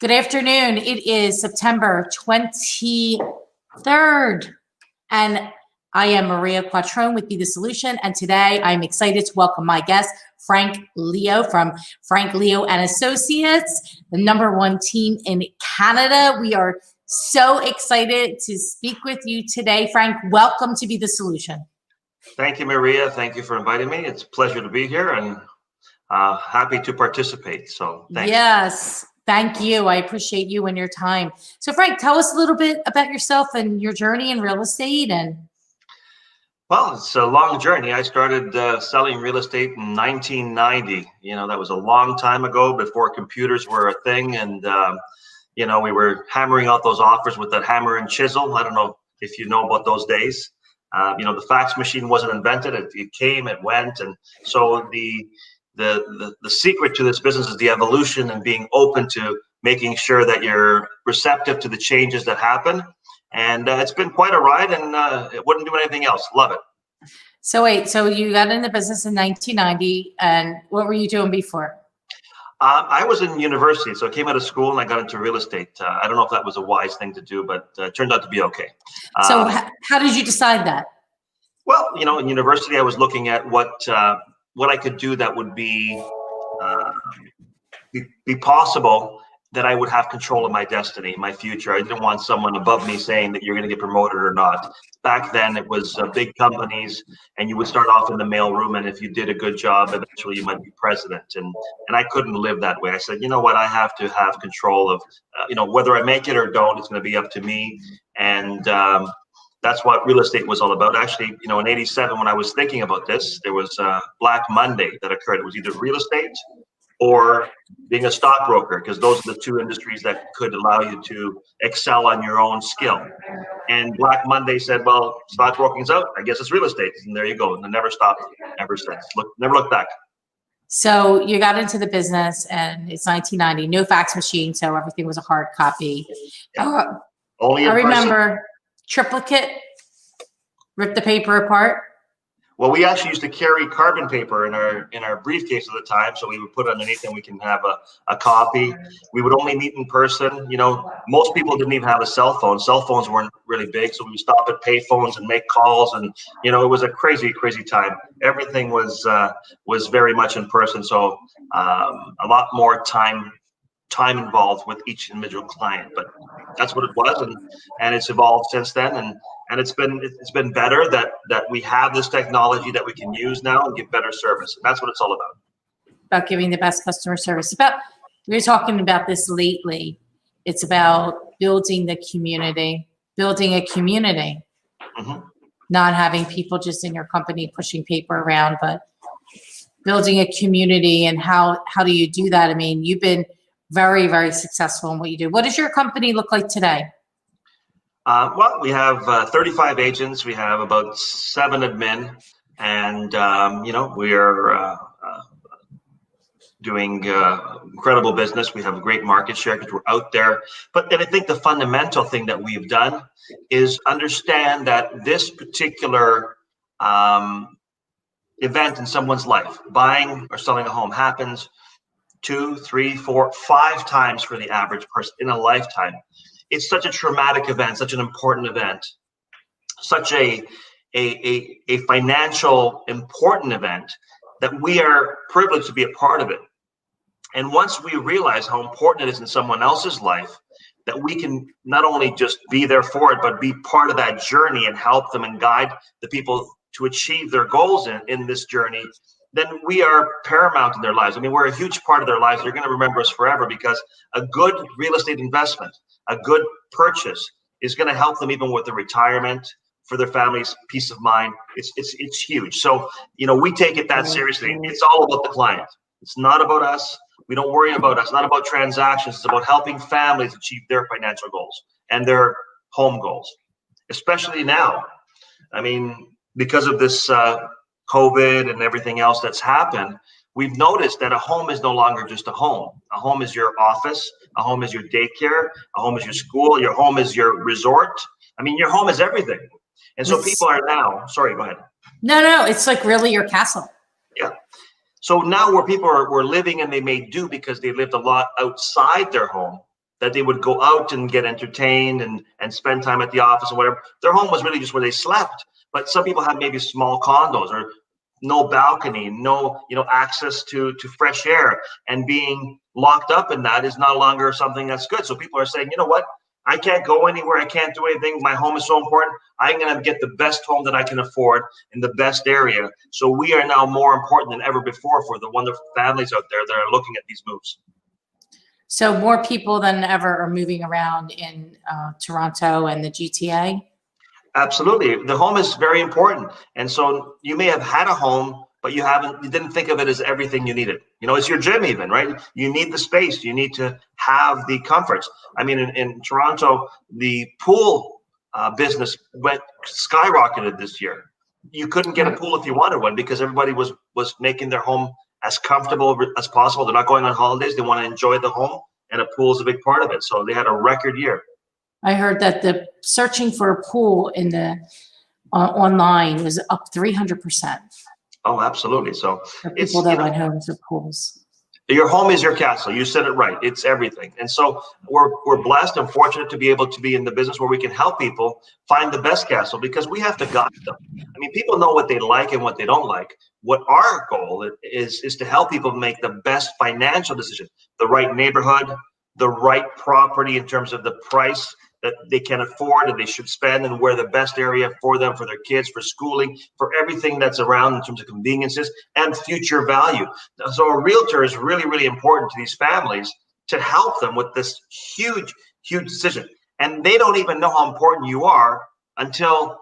Good afternoon. It is September 23rd, and I am Maria Quattrone with Be the Solution. And today I'm excited to welcome my guest, Frank Leo from Frank Leo and Associates, the #1 team in Canada. We are so excited to speak with you today. Frank, welcome to Be the Solution. Thank you, Maria. Thank you for inviting me. It's a pleasure to be here and happy to participate. So thanks. Yes. Thank you. I appreciate you and your time. So Frank, tell us a little bit about yourself and your journey in real estate. Well, it's a long journey. I started selling real estate in 1990. That was a long time ago before computers were a thing. And, we were hammering out those offers with that hammer and chisel. I don't know if you know about those days. The fax machine wasn't invented. It came, it went. And so the secret to this business is the evolution and being open to making sure that you're receptive to the changes that happen. And it's been quite a ride, and it wouldn't do anything else. Love it. So wait, so you got into business in 1990, and what were you doing before? I was in university, so I came out of school and I got into real estate. I don't know if that was a wise thing to do, but it turned out to be okay. So how did you decide that? Well, in university, I was looking at what I could do that would be possible, that I would have control of my destiny, my future. I didn't want someone above me saying that you're going to get promoted or not. Back then, it was big companies, and you would start off in the mailroom, and if you did a good job, eventually you might be president. And I couldn't live that way. I said, you know what? I have to have control of, whether I make it or don't. It's going to be up to me. And that's what real estate was all about. Actually, in '87, when I was thinking about this, there was Black Monday that occurred. It was either real estate or being a stockbroker, because those are the two industries that could allow you to excel on your own skill. And Black Monday said, well, stockbroking's out. I guess it's real estate. And there you go. And it never stopped ever since. Never looked back. So you got into the business, and it's 1990, no fax machine, so everything was a hard copy. Yeah. Only I remember triplicate, rip the paper apart. Well, we actually used to carry carbon paper in our briefcase at the time, so we would put it underneath and we can have a copy. We would only meet in person. Most people didn't even have a cell phone. Cell phones weren't really big, so we would stop at pay phones and make calls, and it was a crazy time. Everything was very much in person, so a lot more time involved with each individual client. But that's what it was, and it's evolved since then, and it's been better that we have this technology that we can use now and give better service. And that's what it's all about. About giving the best customer service. We were talking about this lately. It's about building a community, Mm-hmm. Not having people just in your company pushing paper around, but building a community. And how do you do that? I mean, you've been very, very successful in what you do. What does your company look like today? Well, we have 35 agents. We have about 7 admin, and we are doing incredible business. We have a great market share because we're out there. But then I think the fundamental thing that we've done is understand that this particular event in someone's life, buying or selling a home, happens 2, 3, 4, 5 times for the average person in a lifetime. It's such a traumatic event, such an important event, such a financial important event, that we are privileged to be a part of it. And once we realize how important it is in someone else's life, that we can not only just be there for it, but be part of that journey and help them and guide the people to achieve their goals in this journey, then we are paramount in their lives. I mean, we're a huge part of their lives. They're going to remember us forever, because a good real estate investment, a good purchase, is going to help them even with their retirement, for their family's peace of mind. It's huge. So, we take it that seriously. It's all about the client. It's not about us. We don't worry about us. It's not about transactions. It's about helping families achieve their financial goals and their home goals, especially now. I mean, because of this COVID and everything else that's happened, we've noticed that a home is no longer just a home. A home is your office. A home is your daycare. A home is your school. Your home is your resort. I mean, your home is everything. And so people are now, sorry, go ahead. No, it's like really your castle. Yeah. So now where people were living, and they may do because they lived a lot outside their home, that they would go out and get entertained and spend time at the office or whatever. Their home was really just where they slept. But some people have maybe small condos or no balcony, no, access to fresh air, and being locked up in that is no longer something that's good. So people are saying, you know what? I can't go anywhere. I can't do anything. My home is so important. I'm going to get the best home that I can afford in the best area. So we are now more important than ever before for the wonderful families out there that are looking at these moves. So more people than ever are moving around in Toronto and the GTA? Absolutely. The home is very important. And so you may have had a home, but you didn't think of it as everything you needed. It's your gym even, right? You need the space. You need to have the comforts. I mean, in Toronto, the pool business skyrocketed this year. You couldn't get a pool if you wanted one because everybody was making their home as comfortable as possible. They're not going on holidays. They want to enjoy the home, and a pool is a big part of it. So they had a record year. I heard that the searching for a pool in the online was up 300%. Oh, absolutely. So for people that went home to pools. Your home is your castle. You said it right. It's everything. And so we're blessed and fortunate to be able to be in the business where we can help people find the best castle, because we have to guide them. I mean, people know what they like and what they don't like. What our goal is to help people make the best financial decision, the right neighborhood, the right property in terms of the price that they can afford and they should spend, and where the best area for them, for their kids, for schooling, for everything that's around in terms of conveniences and future value. So a realtor is really, really important to these families to help them with this huge, huge decision. And they don't even know how important you are until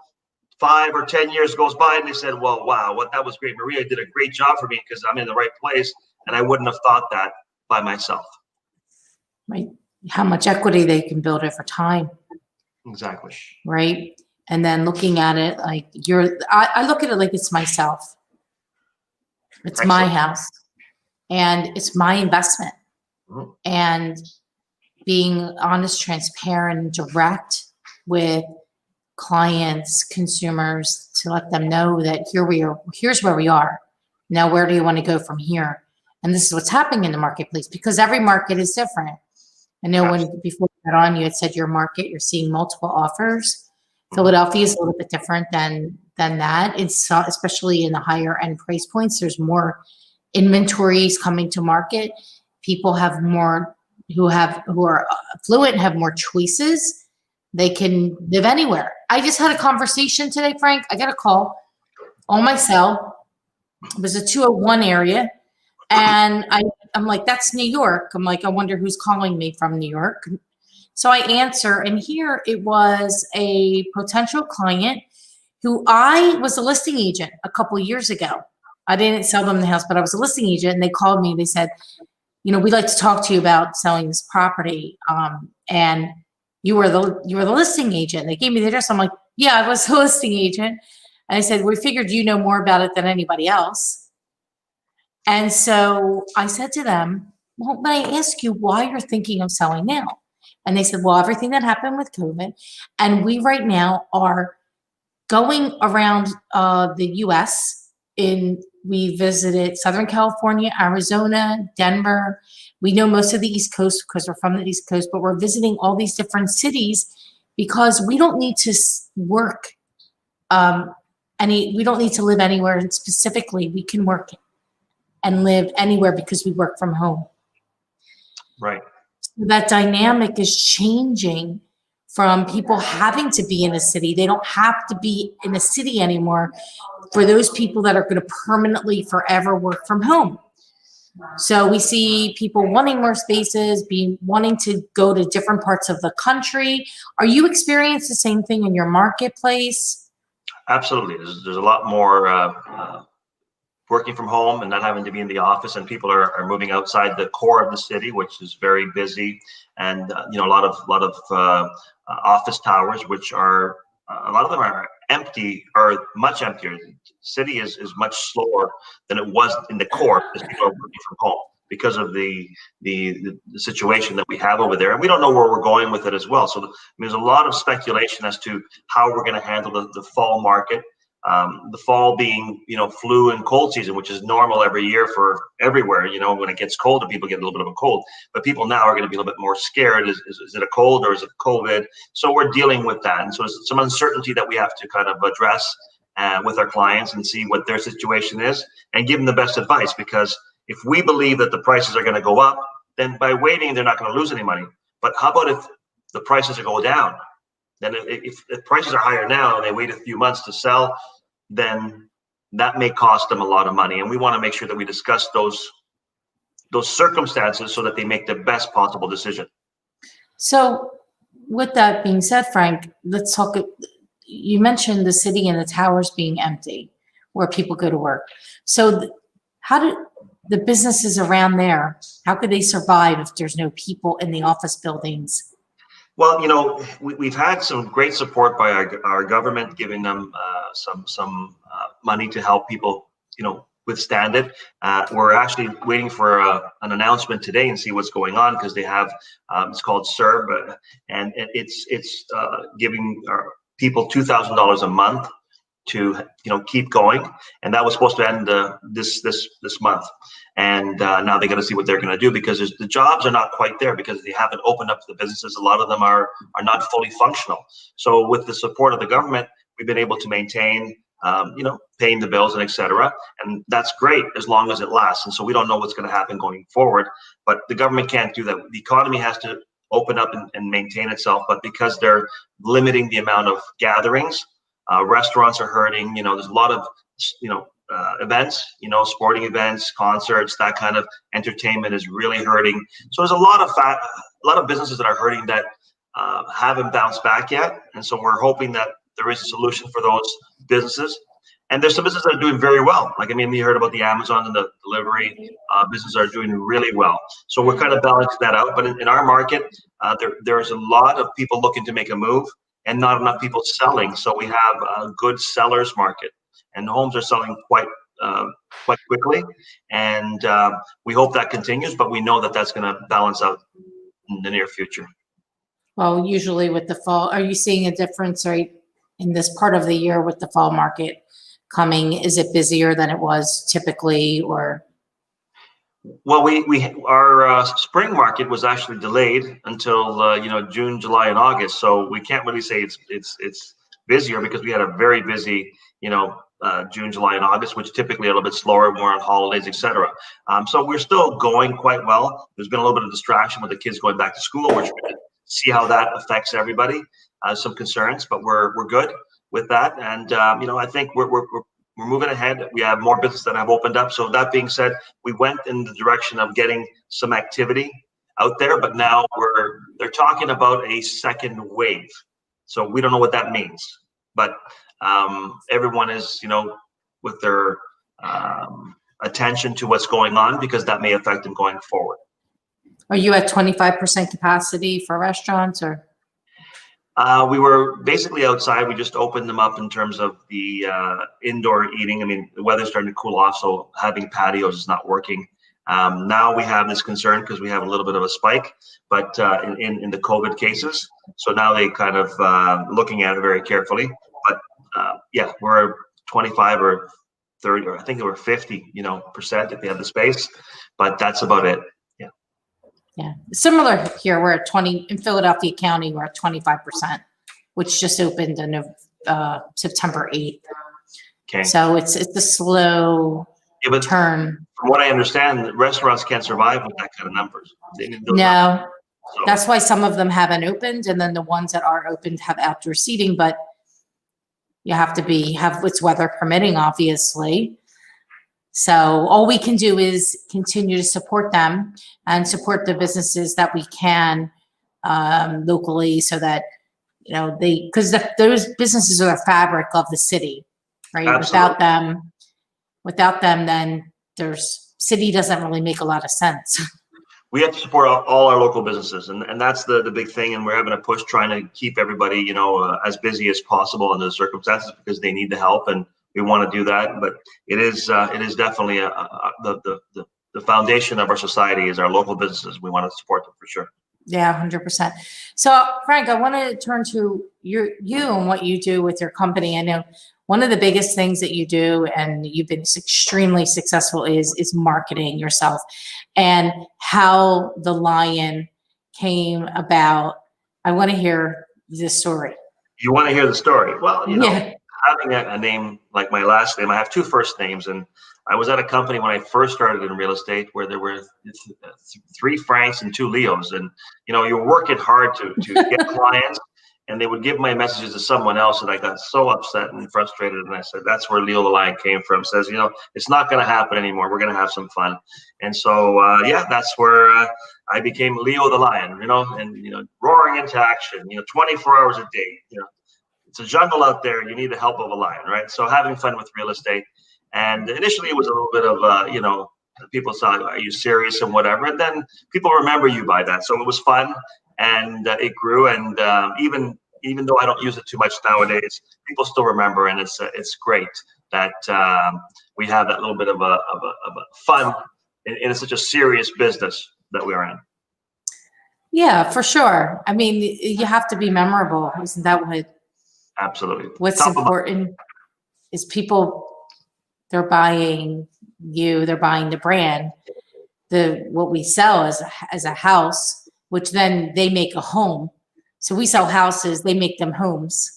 5 or 10 years goes by and they said, well, wow, that was great. Maria did a great job for me because I'm in the right place, and I wouldn't have thought that by myself. Right. How much equity they can build over time. Exactly. Right. And then looking at it like I look at it like it's myself. It's Excellent. my house and it's my investment. Mm-hmm. And being honest, transparent, and direct with clients, consumers, to let them know that here's where we are. Now, where do you want to go from here? And this is what's happening in the marketplace, because every market is different. I know when before you got on, you had said your market, you're seeing multiple offers. Philadelphia is a little bit different than that. It's especially in the higher end price points. There's more inventories coming to market. People have more who are affluent, have more choices. They can live anywhere. I just had a conversation today, Frank. I got a call on my cell. It was a 201 area. And I'm like, that's New York. I'm like, I wonder who's calling me from New York. So I answer, and here it was a potential client who I was a listing agent a couple of years ago. I didn't sell them the house, but I was a listing agent, and they called me. They said, we'd like to talk to you about selling this property. And you were the listing agent. They gave me the address. I'm like, yeah, I was a listing agent. And I said, we figured you know more about it than anybody else. And so I said to them, well, may I ask you why you're thinking of selling now? And they said, well, everything that happened with COVID. And we right now are going around the U.S. We visited Southern California, Arizona, Denver. We know most of the East Coast because we're from the East Coast, but we're visiting all these different cities because we don't need to work we don't need to live anywhere specifically. We can work and live anywhere because we work from home. Right. So that dynamic is changing from people having to be in a city. They don't have to be in a city anymore for those people that are going to permanently forever work from home. So we see people wanting more spaces, wanting to go to different parts of the country. Are you experiencing the same thing in your marketplace? Absolutely. There's a lot more working from home and not having to be in the office, and people are moving outside the core of the city, which is very busy, and a lot of office towers, which are a lot of them are empty or much emptier. The city is much slower than it was in the core because people are working from home because of the situation that we have over there, and we don't know where we're going with it as well. So there's a lot of speculation as to how we're going to handle the fall market. The fall being, flu and cold season, which is normal every year for everywhere. When it gets colder, people get a little bit of a cold, but people now are going to be a little bit more scared. Is it a cold or is it COVID? So we're dealing with that. And so it's some uncertainty that we have to kind of address with our clients and see what their situation is and give them the best advice. Because if we believe that the prices are going to go up, then by waiting, they're not going to lose any money. But how about if the prices go down? Then if prices are higher now and they wait a few months to sell, then that may cost them a lot of money. And we want to make sure that we discuss those circumstances so that they make the best possible decision. So with that being said, Frank, let's talk. You mentioned the city and the towers being empty where people go to work. So how do the businesses around there, how could they survive if there's no people in the office buildings? Well, we've had some great support by our government, giving them some money to help people, withstand it. We're actually waiting for an announcement today and see what's going on, because they have it's called CERB, and it's giving our people $2,000 a month to keep going, and that was supposed to end this month. And now they got to see what they're going to do, because the jobs are not quite there, because they haven't opened up the businesses. A lot of them are not fully functional. So with the support of the government, we've been able to maintain, paying the bills and etc. And that's great as long as it lasts. And so we don't know what's going to happen going forward, but the government can't do that. The economy has to open up and maintain itself. But because they're limiting the amount of gatherings, restaurants are hurting. There's a lot of, events, sporting events, concerts, that kind of entertainment is really hurting. So there's a lot of businesses that are hurting that haven't bounced back yet. And so we're hoping that there is a solution for those businesses. And there's some businesses that are doing very well. We heard about the Amazon and the delivery businesses are doing really well. So we're kind of balancing that out. But in our market, there's a lot of people looking to make a move and not enough people selling. So we have a good seller's market, and homes are selling quite quickly. And we hope that continues, but we know that that's going to balance out in the near future. Well, usually with the fall, are you seeing a difference, right, in this part of the year with the fall market coming? Is it busier than it was typically, or? Well, our spring market was actually delayed until June, July, and August. So we can't really say it's busier, because we had a very busy June, July, and August, which typically a little bit slower, more on holidays, etc. So we're still going quite well. There's been a little bit of distraction with the kids going back to school. We're trying to see how that affects everybody. Some concerns, but we're good with that. And I think we're moving ahead. We have more business that have opened up. So that being said, we went in the direction of getting some activity out there, but now they're talking about a second wave. So we don't know what that means, but everyone is, with their attention to what's going on, because that may affect them going forward. Are you at 25% capacity for restaurants, or? We were basically outside. We just opened them up in terms of the indoor eating. The weather's starting to cool off, so having patios is not working. Now we have this concern because we have a little bit of a spike, but in the COVID cases. So now they kind of looking at it very carefully. But we're 25 or 30, or I think they were 50, % if they have the space. But that's about it. Yeah, similar here. We're at 20 in Philadelphia County. We're at 25%, which just opened on September 8th. Okay. So it's a slow turn. From what I understand, restaurants can't survive with that kind of numbers. No, so that's why some of them haven't opened, and then the ones that are opened have outdoor seating. But you have to have it's weather permitting, obviously. So all we can do is continue to support them and support the businesses that we can locally, so that because those businesses are the fabric of the city, right? Absolutely. Without them, then city doesn't really make a lot of sense. We have to support all our local businesses, and that's the big thing. And we're having a push trying to keep everybody as busy as possible under the circumstances, because they need the help, and we want to do that. But it is definitely the foundation of our society is our local businesses. We want to support them for sure. Yeah, 100%. So Frank, I want to turn to you and what you do with your company. I know one of the biggest things that you do, and you've been extremely successful, is marketing yourself, and how the Lion came about. I want to hear this story. You want to hear the story? Well, Yeah. having a name like my last name, I have two first names, and I was at a company when I first started in real estate where there were 3 Franks and 2 Leos, and you're working hard to get clients, and they would give my messages to someone else, and I got so upset and frustrated, and I said, that's where Leo the Lion came from. Says, it's not going to happen anymore. We're going to have some fun. And so that's where I became Leo the Lion, and roaring into action, 24 hours a day. It's a jungle out there. You need the help of a lion, right? So having fun with real estate. And initially it was a little bit of, people saw, are you serious and whatever. And then people remember you by that. So it was fun, and it grew. And even though I don't use it too much nowadays, people still remember. And it's great that we have that little bit of a fun in such a serious business that we're in. Yeah, for sure. I mean, you have to be memorable. Isn't that Absolutely. what's important is people, they're buying you, they're buying the brand. What we sell as a house, which then they make a home. So we sell houses, they make them homes.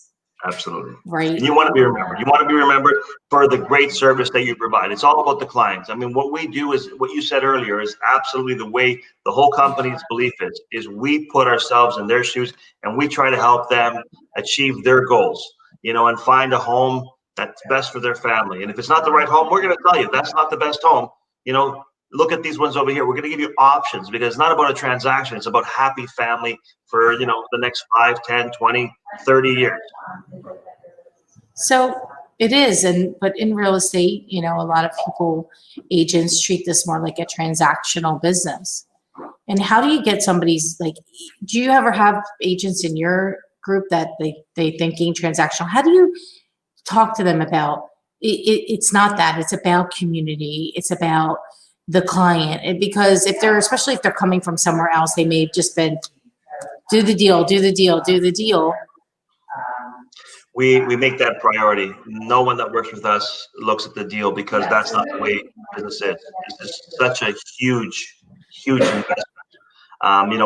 Absolutely. Right. And you want to be remembered. You want to be remembered for the great service that you provide. It's all about the clients. I mean, what we do is what you said earlier is absolutely the way the whole company's belief is we put ourselves in their shoes, and we try to help them achieve their goals, and find a home that's best for their family. And if it's not the right home, we're going to tell you that's not the best home. Look at these ones over here. We're going to give you options, because it's not about a transaction. It's about happy family for, the next 5, 10, 20, 30 years. So it is. But in real estate, a lot of agents treat this more like a transactional business. And how do you get somebody's, do you ever have agents in your group that they thinking transactional? How do you talk to them about it's not that, it's about community, it's about the client? Because especially if they're coming from somewhere else, they may have just been do the deal. We make that priority. No one that works with us looks at the deal, because that's not the way business is. It's just such a huge investment.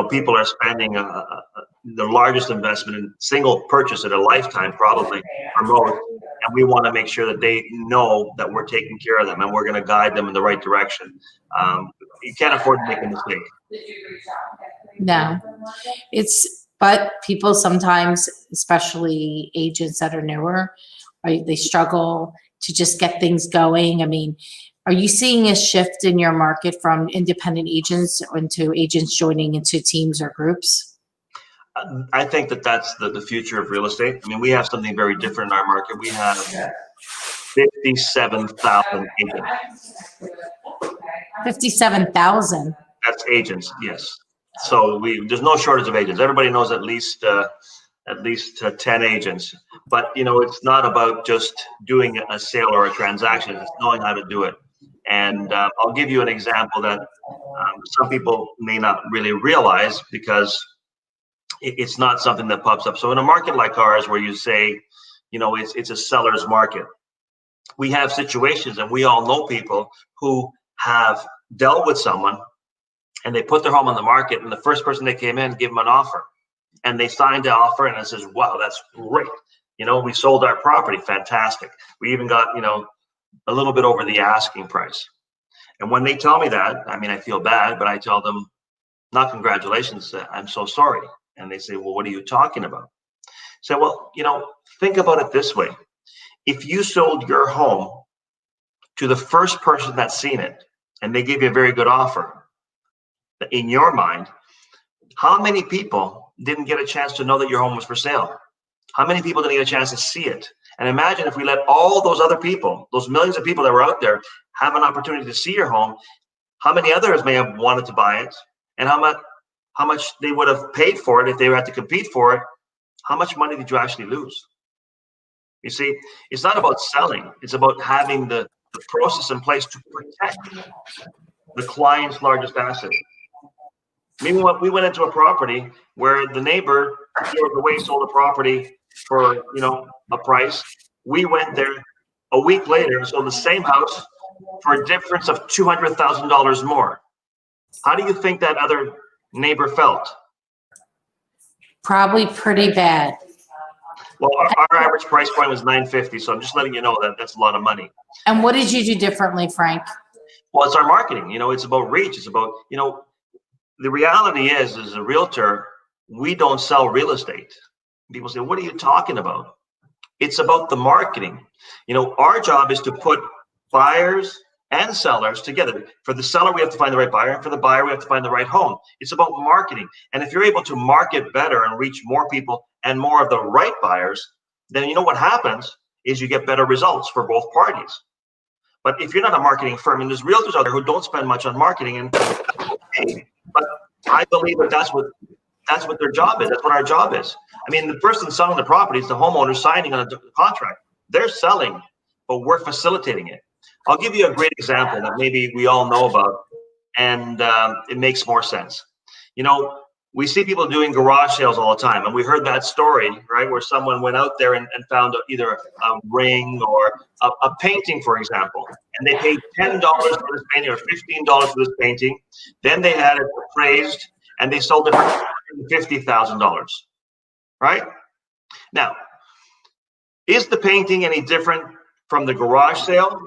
People are spending the largest investment in single purchase in a lifetime, probably, for most. And we want to make sure that they know that we're taking care of them and we're going to guide them in the right direction. You can't afford to make a mistake. No, but people sometimes, especially agents that are newer, they struggle to just get things going. I mean, are you seeing a shift in your market from independent agents into agents joining into teams or groups? I think that's the future of real estate. I mean, we have something very different in our market. We have 57,000 agents. 57,000. That's agents, yes. So there's no shortage of agents. Everybody knows at least 10 agents. But it's not about just doing a sale or a transaction. It's knowing how to do it. And I'll give you an example that some people may not really realize, because it's not something that pops up. So in a market like ours, where you say, it's a seller's market, we have situations, and we all know people who have dealt with someone, and they put their home on the market, and the first person that came in gave them an offer, and they signed the offer, and it says, wow, that's great. We sold our property. Fantastic. We even got, a little bit over the asking price. And when they tell me that, I mean, I feel bad, but I tell them, not congratulations, I'm so sorry. And they say, well, what are you talking about? So, well, think about it this way. If you sold your home to the first person that's seen it, and they gave you a very good offer, in your mind, how many people didn't get a chance to know that your home was for sale? How many people didn't get a chance to see it? And imagine if we let all those other people, those millions of people that were out there, have an opportunity to see your home, how many others may have wanted to buy it, and how much they would have paid for it if they had to compete for it. How much money did you actually lose? You see, it's not about selling. It's about having the process in place to protect the client's largest asset. Meanwhile, we went into a property where the neighbor, the way, sold the property for a price, We went there a week later and sold the same house for a difference of $200,000 more. How do you think that other neighbor felt? Probably pretty bad. Well, our average price point was $950, so I'm just letting you know that that's a lot of money. And what did you do differently, Frank? Well, it's our marketing. It's about reach. It's about, the reality is, as a realtor, we don't sell real estate. People say, what are you talking about? It's about the marketing. Our job is to put buyers and sellers together. For the seller, we have to find the right buyer, and for the buyer, we have to find the right home. It's about marketing. And if you're able to market better and reach more people and more of the right buyers, then what happens is you get better results for both parties. But if you're not a marketing firm, and there's realtors out there who don't spend much on marketing, but I believe that's what their job is. That's what our job is. I mean, the person selling the property is the homeowner signing on a contract. They're selling, but we're facilitating it. I'll give you a great example that maybe we all know about, and it makes more sense. We see people doing garage sales all the time, and we heard that story, right, where someone went out there and found either a ring or a painting, for example, and they paid $10 for this painting or $15 for this painting. Then they had it appraised, and they sold it for $50,000, right? Now, is the painting any different from the garage sale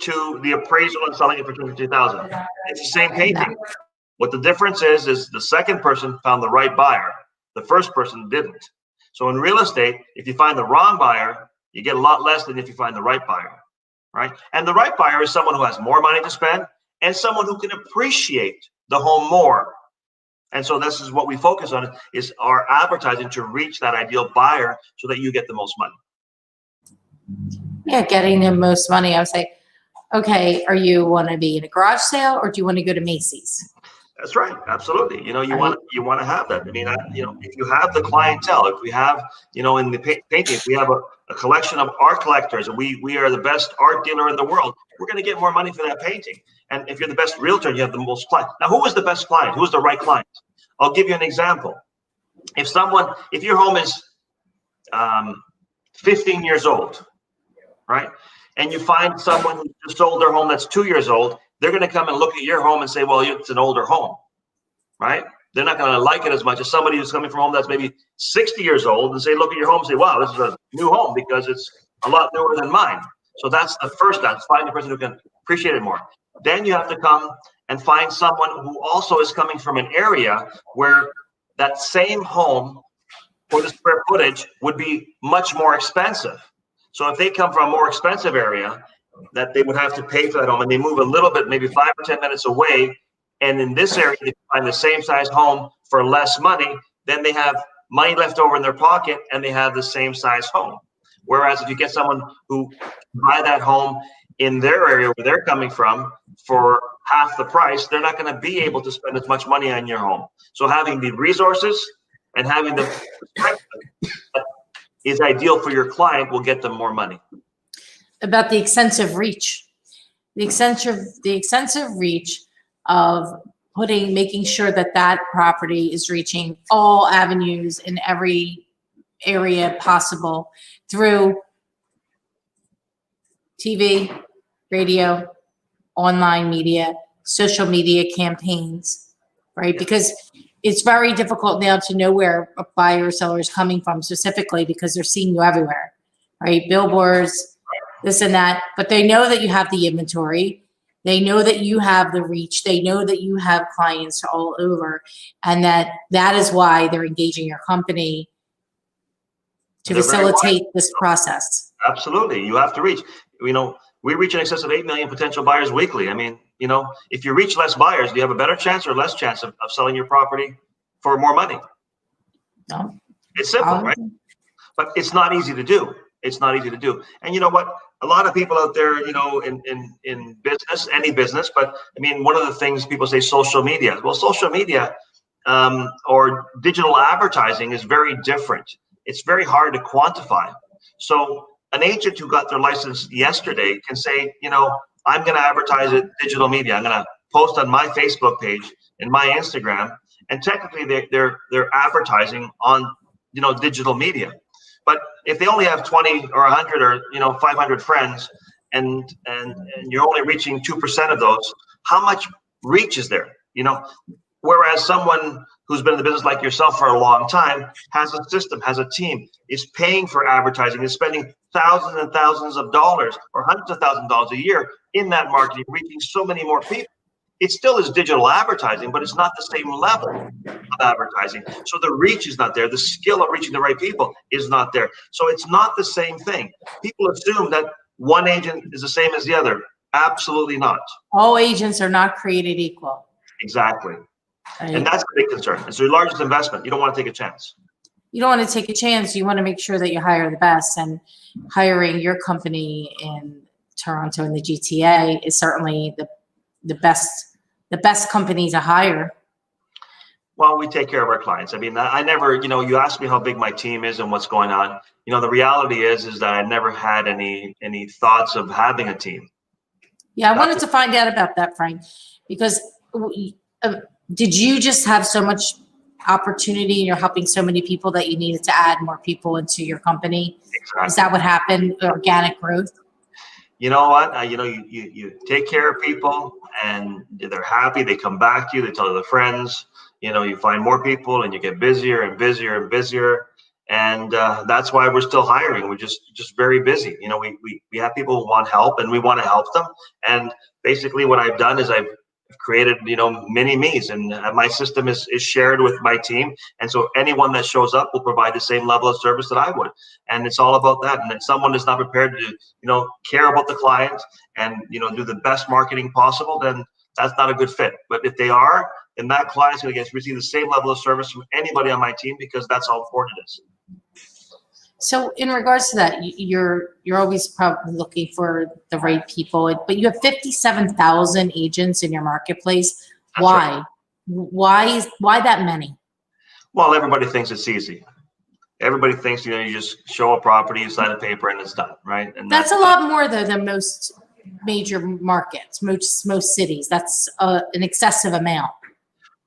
to the appraisal and selling it for $250,000? It's the same painting. What the difference is the second person found the right buyer. The first person didn't. So in real estate, if you find the wrong buyer, you get a lot less than if you find the right buyer, right? And the right buyer is someone who has more money to spend and someone who can appreciate the home more. And so this is what we focus on, is our advertising to reach that ideal buyer so that you get the most money. Yeah, getting the most money. I would say, okay, you want to be in a garage sale or do you want to go to Macy's? That's right. Absolutely. You want to have that. I mean, if you have the clientele, if we have, in the painting, if we have a collection of art collectors and we are the best art dealer in the world, we're going to get more money for that painting. And if you're the best realtor, you have the most clients. Now, who is the best client? Who's the right client? I'll give you an example. If your home is 15 years old, right? And you find someone who just sold their home that's 2 years old, they're going to come and look at your home and say, well, it's an older home, right? They're not going to like it as much as somebody who's coming from a home that's maybe 60 years old and say, look at your home and say, wow, this is a new home because it's a lot newer than mine. So that's the first step, find the person who can appreciate it more. Then you have to come and find someone who also is coming from an area where that same home for the square footage would be much more expensive. So if they come from a more expensive area, that they would have to pay for that home, and they move a little bit, maybe 5 or 10 minutes away, and in this area they find the same size home for less money, then they have money left over in their pocket and they have the same size home. Whereas if you get someone who buy that home in their area where they're coming from for half the price, they're not going to be able to spend as much money on your home. So having the resources and having the is ideal for your client will get them more money. About the extensive reach, the extensive reach of making sure that property is reaching all avenues in every area possible through TV, radio, online media, social media campaigns, right? Because it's very difficult now to know where a buyer or seller is coming from specifically because they're seeing you everywhere, right? Billboards, this and that, but they know that you have the inventory. They know that you have the reach. They know that you have clients all over, and that is why they're engaging your company to facilitate this process. Absolutely. You have to reach. We reach in excess of 8 million potential buyers weekly. I mean, if you reach less buyers, do you have a better chance or less chance of selling your property for more money? No. It's simple, right? But it's not easy to do. It's not easy to do. And you know what? A lot of people out there, in business, any business, but I mean, one of the things people say, social media. Well, social media or digital advertising is very different. It's very hard to quantify. So an agent who got their license yesterday can say, I'm going to advertise it digital media. I'm going to post on my Facebook page and my Instagram, and technically they're advertising on digital media. But if they only have 20 or 100 or 500 friends, and you're only reaching 2% of those, how much reach is there? Whereas someone who's been in the business like yourself for a long time has a system, has a team, is paying for advertising, is spending thousands and thousands of dollars or hundreds of thousands of dollars a year in that marketing, reaching so many more people. It still is digital advertising, but it's not the same level of advertising. So the reach is not there. The skill of reaching the right people is not there. So it's not the same thing. People assume that one agent is the same as the other. Absolutely not. All agents are not created equal. Exactly. Right? And that's a big concern. It's your largest investment. You don't want to take a chance. You don't want to take a chance. You want to make sure that you hire the best, and hiring your company in Toronto and the GTA is certainly the best company to hire. Well, we take care of our clients. I mean, I never, you asked me how big my team is and what's going on. The reality is that I never had any thoughts of having a team. Yeah, I wanted to find out about that, Frank, because did you just have so much opportunity and you're helping so many people that you needed to add more people into your company? Exactly. Is that what happened? Organic growth? You know what? You take care of people and they're happy. They come back to you. They tell their friends. You find more people and you get busier and busier and busier. And that's why we're still hiring. We're just very busy. We have people who want help and we want to help them. And basically what I've done is I've created, mini me's, and my system is shared with my team. And so anyone that shows up will provide the same level of service that I would. And it's all about that. And if someone is not prepared to, care about the client and, do the best marketing possible, then that's not a good fit. But if they are, then that client's going to receive the same level of service from anybody on my team, because that's how important it is. So in regards to that, you're always probably looking for the right people, but you have 57,000 agents in your marketplace. That's Why? Right. Why that many? Well, everybody thinks it's easy. Everybody thinks, you just show a property, you sign a paper, and it's done, right? And that's a lot more though than most major markets, most cities. That's an excessive amount.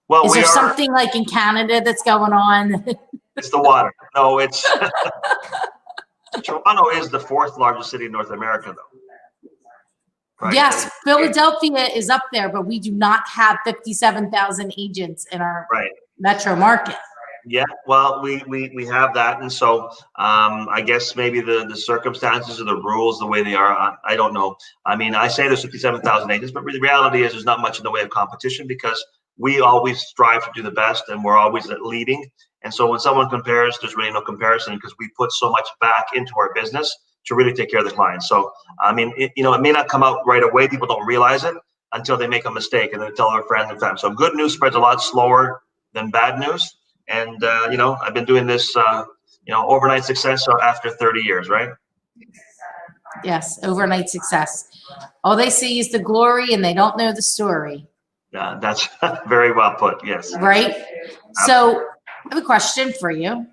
Well, is there something like in Canada that's going on? It's the water. No, it's Toronto is the 4th largest city in North America, though. Right? Yes, Philadelphia is up there, but we do not have 57,000 agents in our metro market. Yeah, well, we have that, and so I guess maybe the circumstances or the rules, the way they are, I don't know. I mean, I say there's 57,000 agents, but the reality is there's not much in the way of competition, because we always strive to do the best, and we're always leading. And so when someone compares, there's really no comparison, because we put so much back into our business to really take care of the clients. So, I mean, it may not come out right away. People don't realize it until they make a mistake and then tell their friends and family. So good news spreads a lot slower than bad news. And, I've been doing this, overnight success after 30 years, right? Yes, overnight success. All they see is the glory and they don't know the story. Yeah, that's very well put. Yes. Right. Absolutely. So I have a question for you.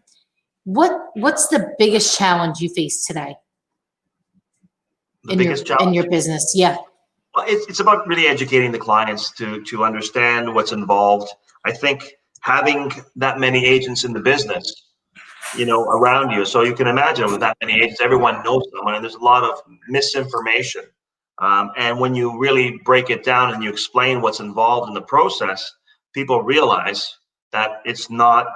What's the biggest challenge you face today? In your business? Yeah. Well, it's about really educating the clients to understand what's involved. I think having that many agents in the business, around you, so you can imagine with that many agents, everyone knows someone, and there's a lot of misinformation. And when you really break it down and you explain what's involved in the process, people realize that it's not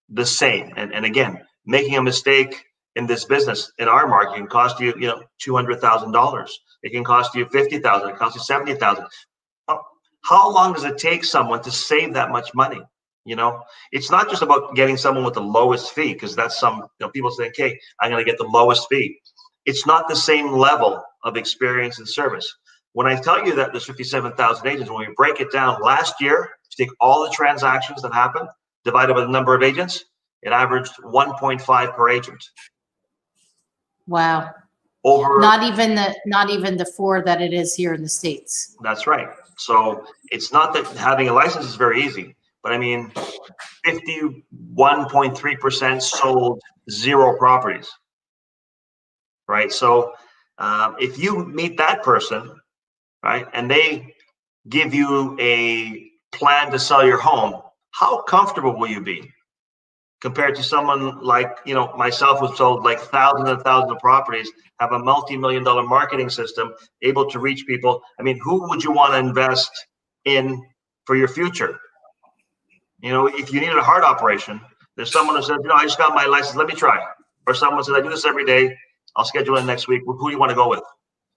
the same. And again, making a mistake in this business, in our market, can cost you, $200,000. It can cost you $50,000. It costs you $70,000. How long does it take someone to save that much money? It's not just about getting someone with the lowest fee, because that's people think, hey, I'm going to get the lowest fee. It's not the same level of experience and service. When I tell you that there's 57,000 agents, when we break it down, last year, take all the transactions that happened, divided by the number of agents, it averaged 1.5 per agent. Wow. Not even the 4 that it is here in the States. That's right. So it's not that having a license is very easy, but I mean, 51.3% sold 0 properties. Right. So if you meet that person, right, and they give you a plan to sell your home, how comfortable will you be? compared to someone like, myself, who's sold like thousands and thousands of properties, have a multi-million-dollar marketing system, able to reach people. I mean, who would you want to invest in for your future? If you needed a heart operation, there's someone who says, I just got my license, let me try. Or someone says, I do this every day, I'll schedule it next week. Who do you want to go with?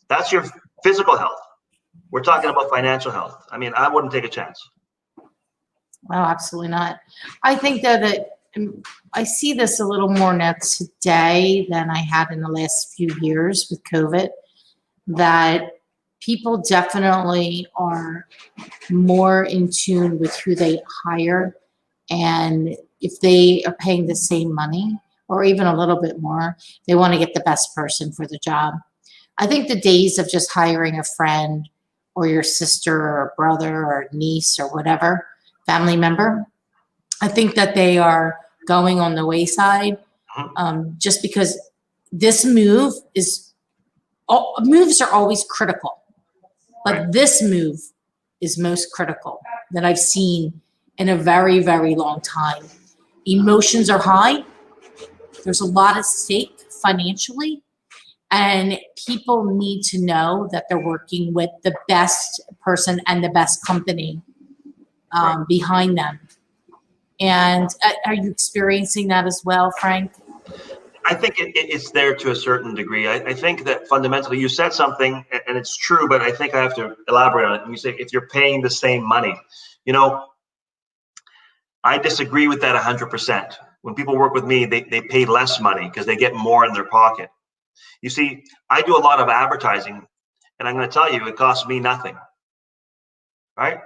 That's your physical health. We're talking about financial health. I mean, I wouldn't take a chance. No, absolutely not. I think though that I see this a little more now today than I had in the last few years with COVID, that people definitely are more in tune with who they hire. And if they are paying the same money or even a little bit more, they want to get the best person for the job. I think the days of just hiring a friend or your sister or brother or niece or whatever, family member, I think that they are going on the wayside, just because this moves are always critical, but this move is most critical that I've seen in a very, very long time. Emotions are high. There's a lot at stake financially, and people need to know that they're working with the best person and the best company behind them. And are you experiencing that as well, Frank? I think it's there to a certain degree. I think that fundamentally you said something, and it's true, but I think I have to elaborate on it. And you say, if you're paying the same money, I disagree with that 100%. When people work with me, they pay less money because they get more in their pocket. You see, I do a lot of advertising, and I'm going to tell you, it costs me nothing. Right?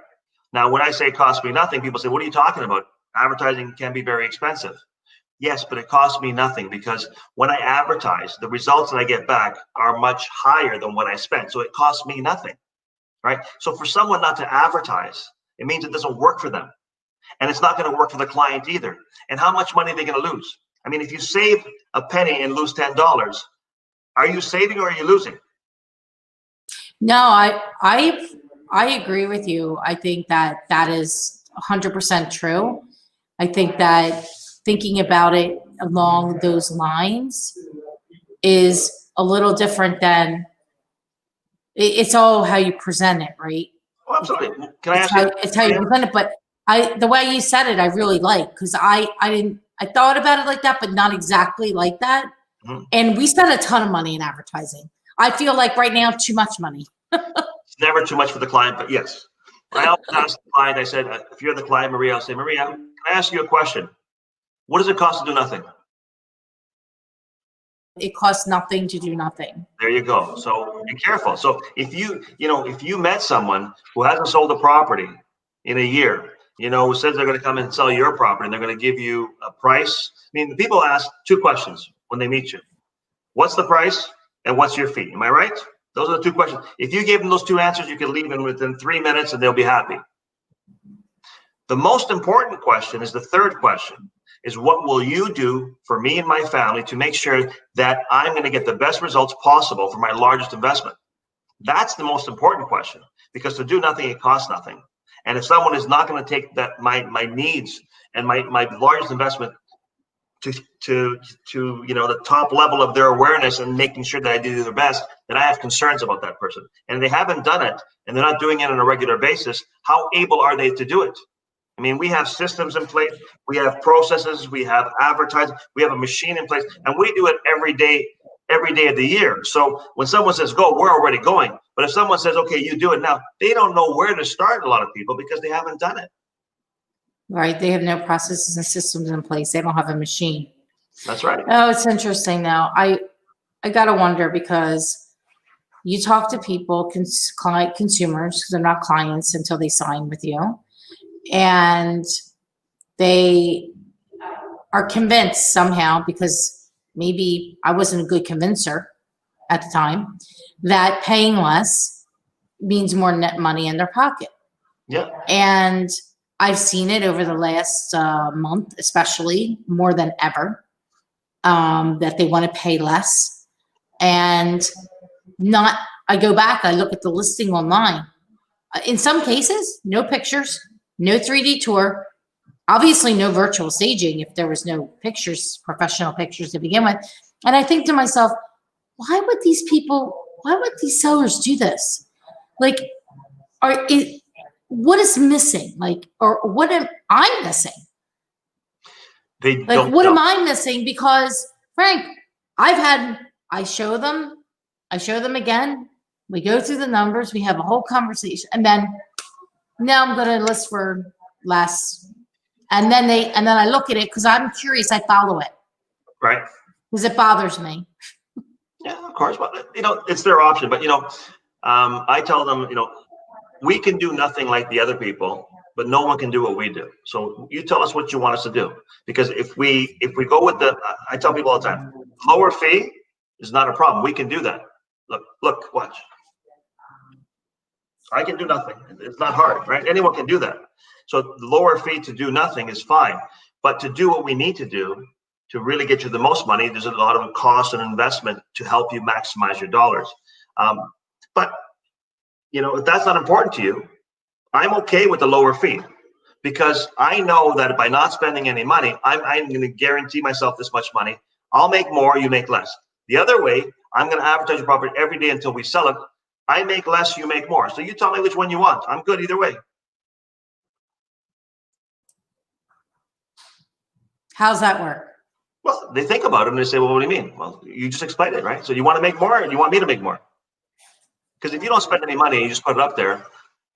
Now, when I say it costs me nothing, people say, what are you talking about? Advertising can be very expensive. Yes, but it costs me nothing, because when I advertise, the results that I get back are much higher than what I spent. So it costs me nothing, right? So for someone not to advertise, it means it doesn't work for them. And it's not going to work for the client either. And how much money are they going to lose? I mean, if you save a penny and lose $10, are you saving or are you losing? No, I agree with you. I think that is 100% true. I think that thinking about it along those lines is a little different than it's all how you present it, right? Oh, absolutely. Can I ask you? It's how you present it, but the way you said it, I really like, because I thought about it like that, but not exactly like that. Mm-hmm. And we spend a ton of money in advertising. I feel like right now, too much money. It's never too much for the client, but yes. I always ask the client, I said, if you're the client, Maria, I'll say, Maria, can I ask you a question? What does it cost to do nothing? It costs nothing to do nothing. There you go. So be careful. So if you met someone who hasn't sold a property in a year, who says they're going to come and sell your property and they're going to give you a price. I mean, people ask two questions when they meet you. What's the price and what's your fee? Am I right? Those are the two questions. If you gave them those two answers, you could leave them within 3 minutes and they'll be happy. The most important question is the third question, is what will you do for me and my family to make sure that I'm going to get the best results possible for my largest investment? That's the most important question, because to do nothing, it costs nothing. And if someone is not going to take that my needs and my largest investment to the top level of their awareness and making sure that I do their best, then I have concerns about that person. And if they haven't done it and they're not doing it on a regular basis, how able are they to do it? I mean, we have systems in place, we have processes, we have advertising, we have a machine in place, and we do it every day of the year. So when someone says go, we're already going. But if someone says, okay, you do it now, they don't know where to start, a lot of people, because they haven't done it. Right. They have no processes and systems in place. They don't have a machine. That's right. Oh, it's interesting now. I got to wonder, because you talk to people, consumers, because they're not clients until they sign with you. And they are convinced somehow, because maybe I wasn't a good convincer at the time, that paying less means more net money in their pocket. Yeah. And I've seen it over the last month, especially more than ever, that they want to pay less. And I go back, I look at the listing online. In some cases, no pictures, no 3D tour, obviously no virtual staging if there was no pictures, professional pictures to begin with. And I think to myself, why would these sellers do this? Like, what is missing? Like, or what am I missing? Like, what am I missing? Because Frank, I show them again. We go through the numbers, we have a whole conversation, and then now I'm going to list for less. And then I look at it because I'm curious. I follow it. Right. Because it bothers me. Yeah, of course. Well, it's their option. But, I tell them, we can do nothing like the other people, but no one can do what we do. So you tell us what you want us to do. Because if we go with I tell people all the time, lower fee is not a problem. We can do that. Look, watch. I can do nothing. It's not hard, right? Anyone can do that. So the lower fee to do nothing is fine. But to do what we need to do to really get you the most money, there's a lot of cost and investment to help you maximize your dollars. But, if that's not important to you, I'm okay with the lower fee because I know that by not spending any money, I'm going to guarantee myself this much money. I'll make more, you make less. The other way, I'm going to advertise your property every day until we sell it. I make less, you make more. So you tell me which one you want. I'm good either way. How's that work? Well, they think about it and they say, well, what do you mean? Well, you just explained it, right? So you want to make more and you want me to make more. Because if you don't spend any money, you just put it up there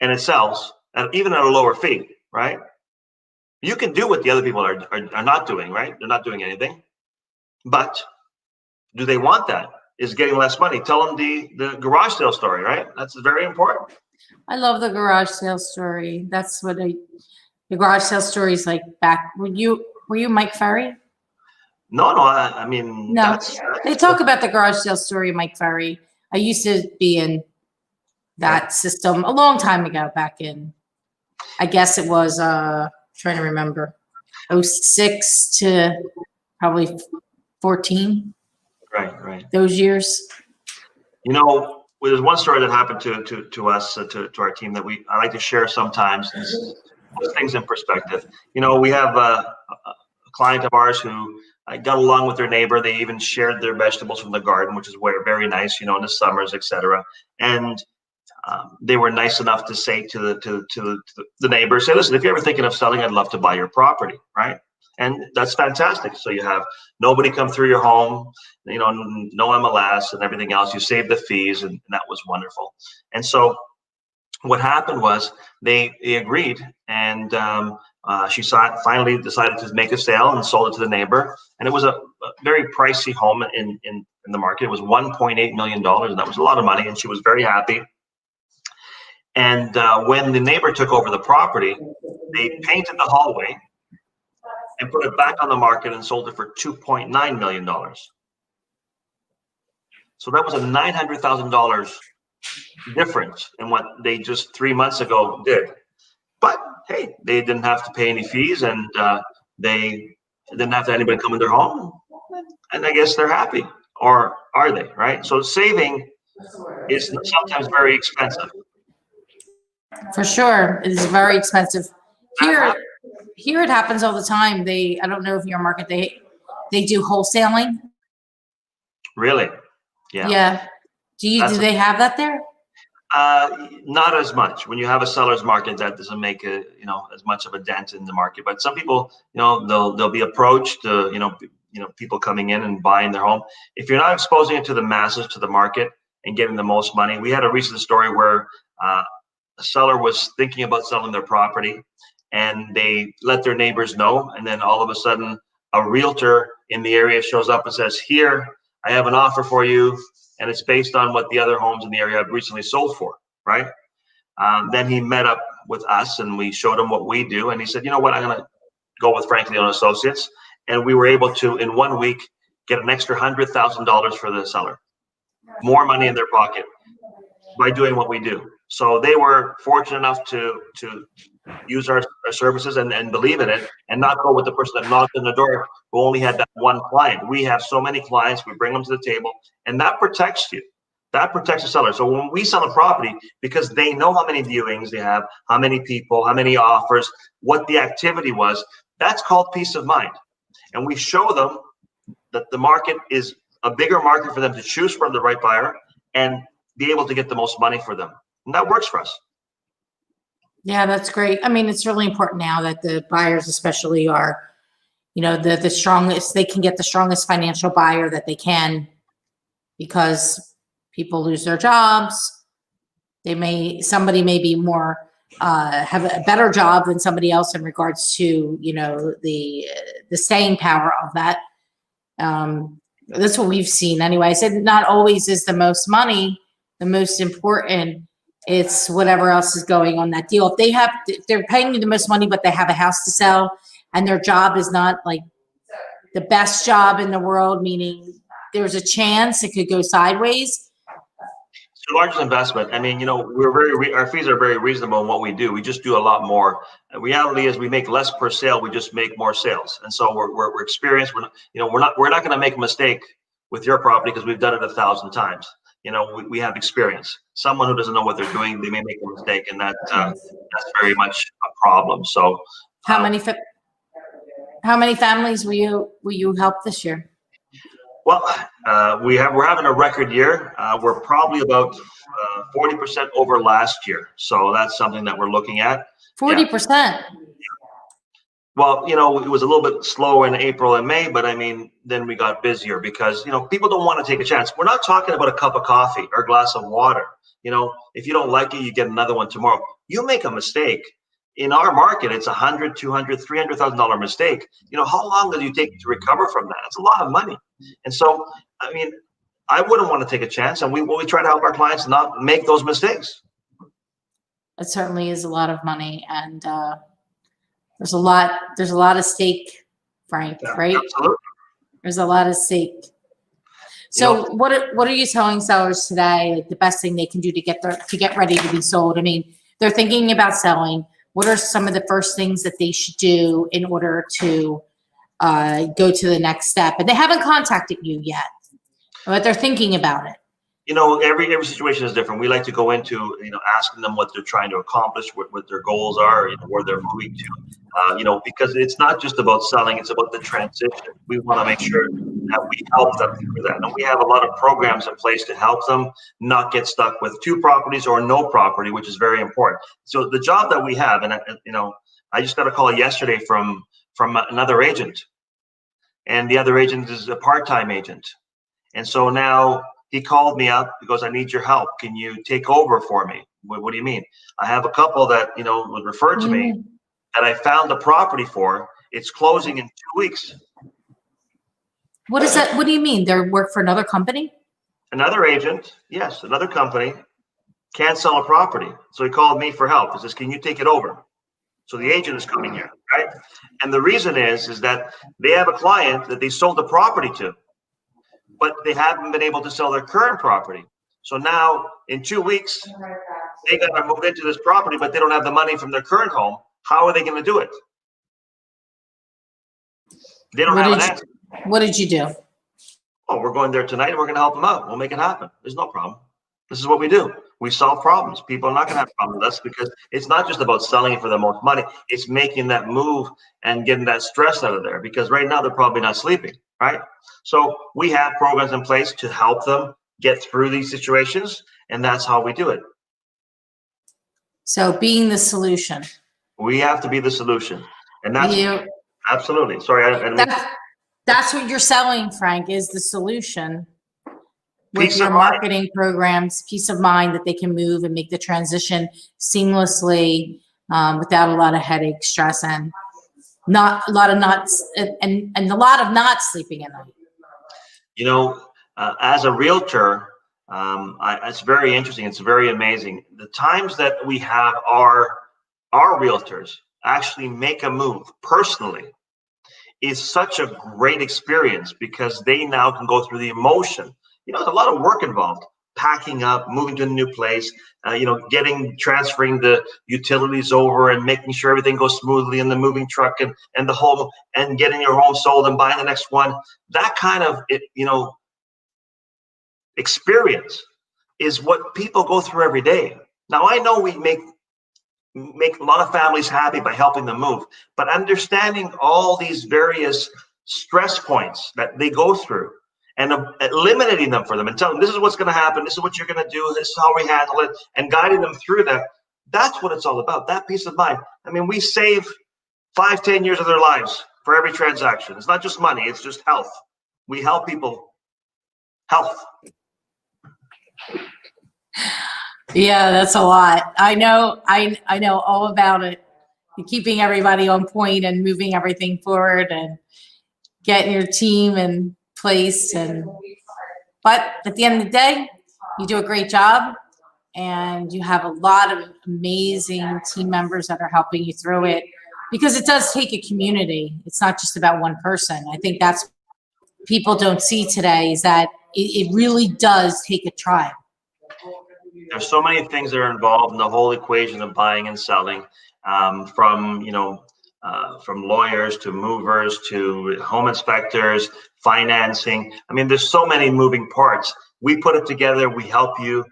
and it sells, and even at a lower fee, right? You can do what the other people are not doing, right? They're not doing anything. But do they want that? Is getting less money. Tell them the garage sale story, right? That's very important. I love the garage sale story. That's what the garage sale story is like back. Were you Mike Ferry? No, I mean, no. They talk about the garage sale story of Mike Ferry. I used to be in that system a long time ago, back in, I guess it was, trying to remember, 06 to probably 14. Right. Those years. There's one story that happened to us, to our team that I like to share sometimes. Put things in perspective. We have a client of ours who got along with their neighbor. They even shared their vegetables from the garden, which is very nice, in the summers, etc. And they were nice enough to say to the neighbor, say, listen, if you're ever thinking of selling, I'd love to buy your property, right? And that's fantastic. So you have nobody come through your home, no MLS and everything else. You save the fees, and that was wonderful. And so what happened was they agreed, and she finally decided to make a sale and sold it to the neighbor. And it was a very pricey home in the market. It was $1.8 million, and that was a lot of money. And she was very happy. And when the neighbor took over the property, they painted the hallway and put it back on the market and sold it for $2.9 million. So that was a $900,000 difference in what they just 3 months ago did. But hey, they didn't have to pay any fees, and they didn't have to have anybody come in their home. And I guess they're happy, or are they, right? So saving is sometimes very expensive. For sure, it is very expensive. Here it happens all the time. I don't know if your market, they do wholesaling. Really? Yeah. Yeah. Do they have that there? Not as much. When you have a seller's market, that doesn't make as much of a dent in the market. But some people, they'll be approached, people coming in and buying their home. If you're not exposing it to the masses, to the market, and getting the most money, we had a recent story where a seller was thinking about selling their property, and they let their neighbors know, and then all of a sudden a realtor in the area shows up and says, here, I have an offer for you, and it's based on what the other homes in the area have recently sold for, right? Then he met up with us, and we showed him what we do, and he said, you know what, I'm going to go with Frank Leo & Associates. And we were able to, in 1 week, get an extra $100,000 for the seller, more money in their pocket by doing what we do. So they were fortunate enough to use our services and believe in it, and not go with the person that knocked on the door who only had that one client. We have so many clients, we bring them to the table, and that protects you. That protects the seller. So when we sell a property, because they know how many viewings they have, how many people, how many offers, what the activity was, that's called peace of mind. And we show them that the market is a bigger market for them to choose from the right buyer and be able to get the most money for them. And that works for us. Yeah, that's great. I mean, it's really important now that the buyers especially are, you know, the strongest, they can get the strongest financial buyer that they can, because people lose their jobs. Somebody may be more, have a better job than somebody else in regards to, you know, the staying power of that. That's what we've seen anyway. I said not always is the most money the most important. It's whatever else is going on that deal. If they're paying you the most money, but they have a house to sell and their job is not like the best job in the world, meaning there's a chance it could go sideways. It's the largest investment. I mean, you know, our fees are very reasonable in what we do. We just do a lot more. The reality is we make less per sale. We just make more sales. And so we're experienced. We're not going to make a mistake with your property because we've done it 1,000 times. You know, we have experience. Someone who doesn't know what they're doing, they may make a mistake, and that's very much a problem. So, how many families will you help this year? Well, we're having a record year. We're probably about 40% over last year, so that's something that we're looking at. 40%. Yeah. Well, you know, it was a little bit slow in April and May, but I mean, then we got busier because, you know, people don't want to take a chance. We're not talking about a cup of coffee or a glass of water. You know, if you don't like it, you get another one tomorrow. You make a mistake. In our market, it's $100,000, $200,000, $300,000 mistake. You know, how long does it take to recover from that? It's a lot of money. And so, I mean, I wouldn't want to take a chance, and we try to help our clients not make those mistakes. It certainly is a lot of money, and there's a lot at stake, Frank, right? Absolutely. There's a lot at stake. So what are you telling sellers today, like the best thing they can do to get ready to be sold? I mean, they're thinking about selling. What are some of the first things that they should do in order to go to the next step? And they haven't contacted you yet, but they're thinking about it. You know, every situation is different. We like to go into, you know, asking them what they're trying to accomplish, what their goals are, you know, where they're moving to, you know, because it's not just about selling, it's about the transition. We want to make sure that we help them through that. And we have a lot of programs in place to help them not get stuck with 2 properties or no property, which is very important. So the job that we have, and you know, I just got a call yesterday from another agent, and the other agent is a part-time agent. And so now he called me up because I need your help. Can you take over for me? What do you mean? I have a couple that, you know, would refer to me that I found the property for. It's closing in 2 weeks. What is that? What do you mean? They work for another company? Another agent, yes, another company can't sell a property. So he called me for help. He says, can you take it over? So the agent is coming here, right? And the reason is that they have a client that they sold the property to, but they haven't been able to sell their current property. So now in 2 weeks, they got to move into this property, but they don't have the money from their current home. How are they going to do it? They don't have an answer. What did you do? Oh, we're going there tonight and we're going to help them out. We'll make it happen. There's no problem. This is what we do. We solve problems. People are not going to have problems with us because it's not just about selling it for the most money. It's making that move and getting that stress out of there, because right now they're probably not sleeping, right? So we have programs in place to help them get through these situations, and that's how we do it. So being the solution. We have to be the solution. And that's absolutely. Sorry. That's what you're selling, Frank, is the solution. With your marketing programs, peace of mind that they can move and make the transition seamlessly without a lot of headache, stress, and not a lot of not sleeping at night. You know, as a realtor, it's very interesting. It's very amazing. The times that we have our realtors actually make a move personally is such a great experience, because they now can go through the emotion. You know, there's a lot of work involved, packing up, moving to a new place, you know, transferring the utilities over and making sure everything goes smoothly in the moving truck and the home, and getting your home sold and buying the next one. That kind of, you know, experience is what people go through every day. Now, I know we make a lot of families happy by helping them move, but understanding all these various stress points that they go through and eliminating them for them and telling them this is what's going to happen, this is what you're going to do, this is how we handle it, and guiding them through that. That's what it's all about, that peace of mind. I mean, we save 5-10 years of their lives for every transaction. It's not just money, it's just health. We help people health. Yeah, that's a lot. I know all about it. Keeping everybody on point and moving everything forward and getting your team in place. But at the end of the day, you do a great job and you have a lot of amazing team members that are helping you through it, because it does take a community. It's not just about one person. I think that's people don't see today, is that it really does take a tribe. There's so many things that are involved in the whole equation of buying and selling, from lawyers to movers to home inspectors, financing. I mean, there's so many moving parts. We put it together. We help you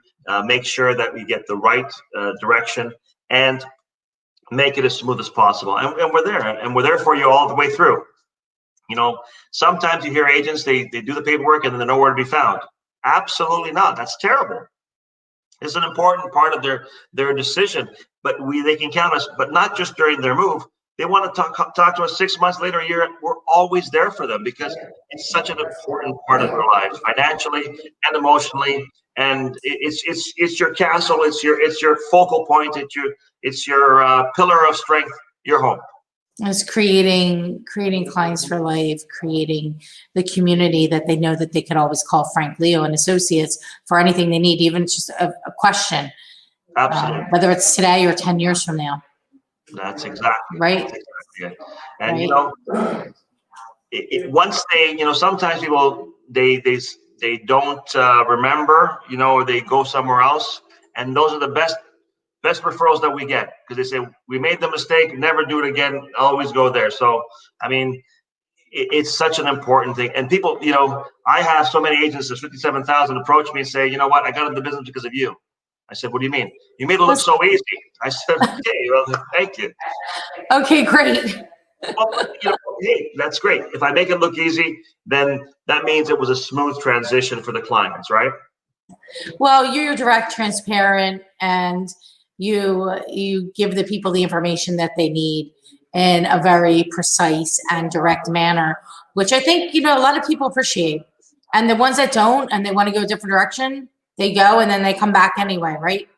make sure that we get the right direction and make it as smooth as possible. And we're there, and we're there for you all the way through. You know, sometimes you hear agents, they do the paperwork and then they're nowhere to be found. Absolutely not. That's terrible. It's an important part of their decision, but they can count us, but not just during their move. They want to talk to us 6 months later, a year. We're always there for them because it's such an important part of their lives, financially and emotionally. And it's your castle, it's your focal point, it's your pillar of strength, your home. It's creating clients for life, creating the community that they know that they could always call Frank Leo and Associates for anything they need, even just a question. Absolutely. Whether it's today or 10 years from now. That's exactly right. That's exactly it. And right. you know, once they, sometimes people they don't remember, or they go somewhere else, and those are the best referrals that we get, because they say, we made the mistake, never do it again, always go there. So, I mean, it's such an important thing. And people, I have so many agents, there's 57,000 approach me and say, you know what, I got into the business because of you. I said, what do you mean? You made it look so easy. I said, okay, well, thank you. Okay, great. Well, hey, that's great. If I make it look easy, then that means it was a smooth transition for the clients, right? Well, you're direct, transparent, and you give the people the information that they need in a very precise and direct manner, which I think, a lot of people appreciate. And the ones that don't, and they want to go a different direction, they go and then they come back anyway, right?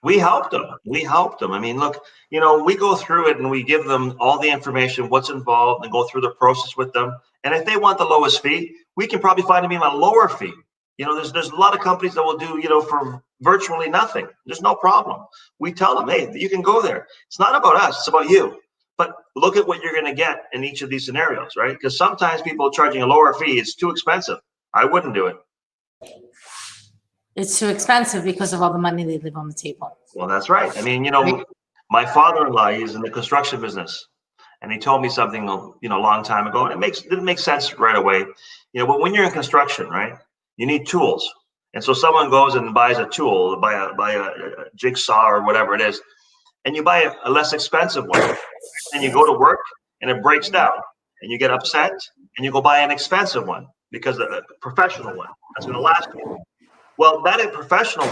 We helped them. I mean, look, we go through it and we give them all the information, what's involved, and go through the process with them. And if they want the lowest fee, we can probably find them even a lower fee. There's a lot of companies that will do, for virtually nothing. There's no problem. We tell them, hey, you can go there. It's not about us, it's about you. But look at what you're going to get in each of these scenarios, right? Because sometimes people are charging a lower fee. It's too expensive. I wouldn't do it. It's too expensive because of all the money they leave on the table. Well, that's right. I mean, my father-in-law, he's in the construction business, and he told me something, a long time ago, and it didn't make sense right away. But when you're in construction, right, you need tools. And so someone goes and buys a tool, buy a jigsaw or whatever it is, and you buy a less expensive one, and you go to work and it breaks down, and you get upset, and you go buy an expensive one because a professional one that's going to last you. Well, that professional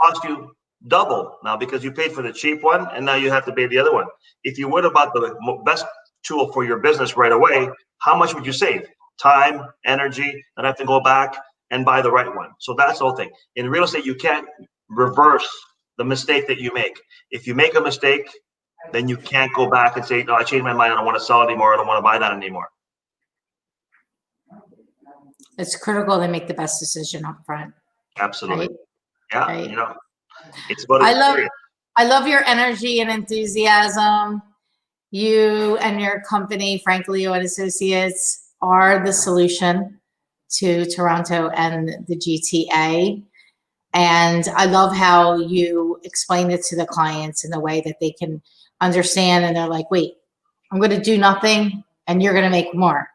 cost you double now because you paid for the cheap one and now you have to pay the other one. If you would have bought the best tool for your business right away, how much would you save? Time, energy, and have to go back and buy the right one. So that's the whole thing. In real estate, you can't reverse the mistake that you make. If you make a mistake, then you can't go back and say, no, I changed my mind. I don't want to sell anymore. I don't want to buy that anymore. It's critical to make the best decision up front. Absolutely. Right? Yeah. Right. It's about experience. I love your energy and enthusiasm. You and your company, Frank Leo and Associates, are the solution to Toronto and the GTA. And I love how you explain it to the clients in a way that they can understand. And they're like, wait, I'm going to do nothing and you're going to make more.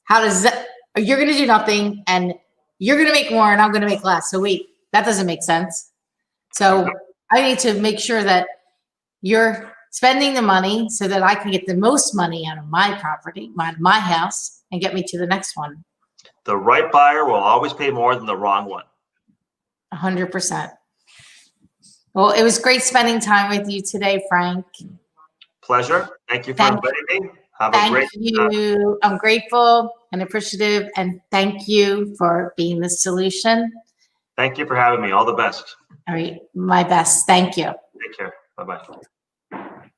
How does that? You're going to do nothing and you're going to make more and I'm going to make less. So wait, That doesn't make sense. So I need to make sure that you're spending the money so that I can get the most money out of my property, my house, and get me to the next one. The right buyer will always pay more than the wrong one. 100%. Well, it was great spending time with you today, Frank. Pleasure. Thank you for inviting me. Have a great you. I'm grateful and appreciative, and thank you for being the solution. Thank you for having me. All the best. All right, my best. Thank you. Take care. Bye-bye.